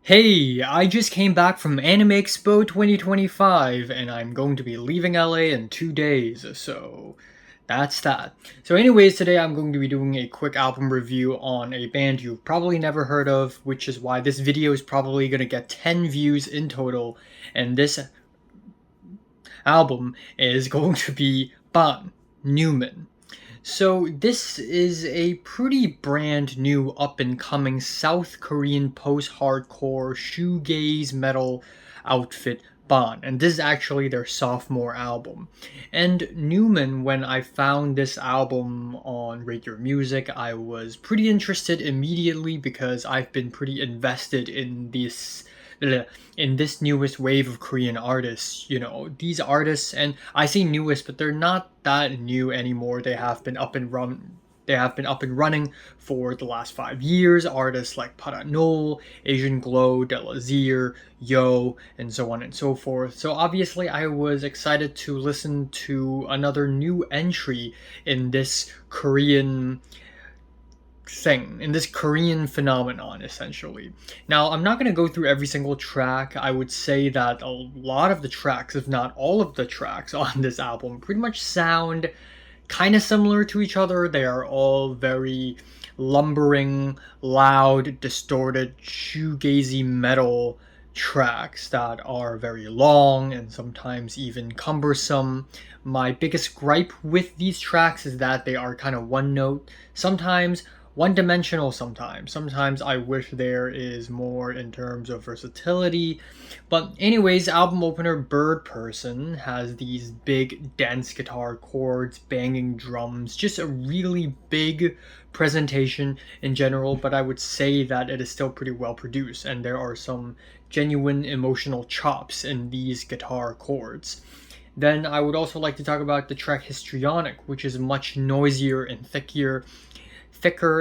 Hey, I just came back from Anime Expo 2025 and I'm going to be leaving LA in 2 days, so that's that. So anyways, today I'm going to be doing a quick album review on a band you've probably never heard of, which is why this video is probably going to get 10 views in total, and this album is going to be Baan, Neumann. So this is a pretty brand new up-and-coming South Korean post-hardcore shoegaze metal outfit baan, and this is actually their sophomore album. And Neumann, when I found this album on Radio Music, I was pretty interested immediately because I've been pretty invested in this newest wave of Korean artists. These artists, and I say newest, but they're not that new anymore. They have been up and running for the last 5 years. Artists like Paranol, Asian Glow, Delazir, Yo, and so on and so forth. So obviously I was excited to listen to another new entry in this Korean phenomenon, essentially. Now, I'm not going to go through every single track. I would say that a lot of the tracks, if not all of the tracks on this album, pretty much sound kind of similar to each other. They are all very lumbering, loud, distorted, shoegazy metal tracks that are very long and sometimes even cumbersome. My biggest gripe with these tracks is that they are kind of one note, sometimes one-dimensional sometimes. Sometimes I wish there is more in terms of versatility. But anyways, album opener Bird Person has these big dense guitar chords, banging drums, just a really big presentation in general, but I would say that it is still pretty well produced and there are some genuine emotional chops in these guitar chords. Then I would also like to talk about the track Histrionic, which is much noisier and thicker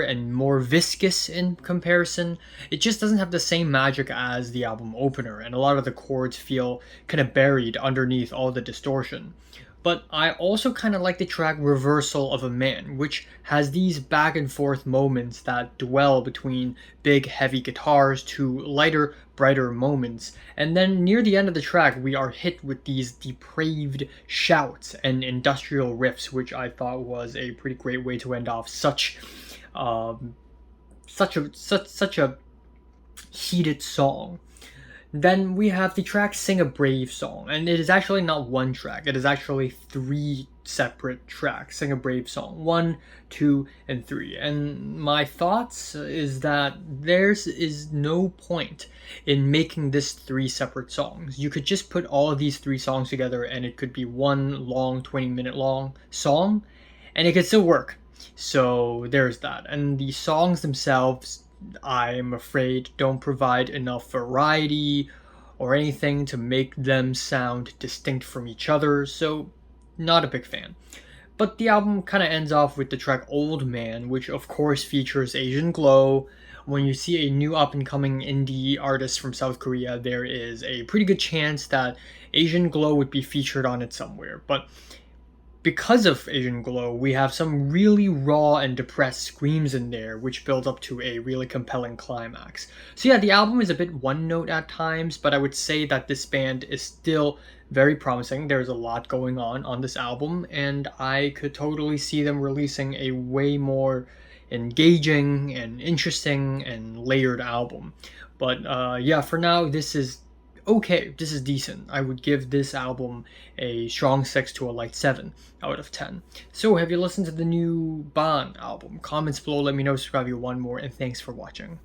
and more viscous in comparison. It just doesn't have the same magic as the album opener, and a lot of the chords feel kind of buried underneath all the distortion. But I also kind of like the track Reversal of a Man, which has these back and forth moments that dwell between big heavy guitars to lighter, brighter moments. And then near the end of the track, we are hit with these depraved shouts and industrial riffs, which I thought was a pretty great way to end off such a heated song. Then we have the track Sing a Brave Song, and it is actually not one track, it is actually three separate tracks. Sing a Brave Song 1, 2, and 3. And my thoughts is that there is no point in making this three separate songs. You could just put all of these three songs together and it could be one long 20-minute long song and it could still work. So there's that. And the songs themselves, I'm afraid, don't provide enough variety or anything to make them sound distinct from each other, so not a big fan. But the album kind of ends off with the track Old Man, which of course features Asian Glow. When you see a new up-and-coming indie artist from South Korea, there is a pretty good chance that Asian Glow would be featured on it somewhere. But because of Asian Glow, we have some really raw and depressed screams in there, which build up to a really compelling climax. So yeah, the album is a bit one note at times, but I would say that this band is still very promising. There's a lot going on this album, and I could totally see them releasing a way more engaging and interesting and layered album. But yeah, for now, this is okay, this is decent. I would give this album a strong 6 to a light 7 out of 10. So have you listened to the new Baan album? Comments below, let me know, subscribe if you want more, and thanks for watching.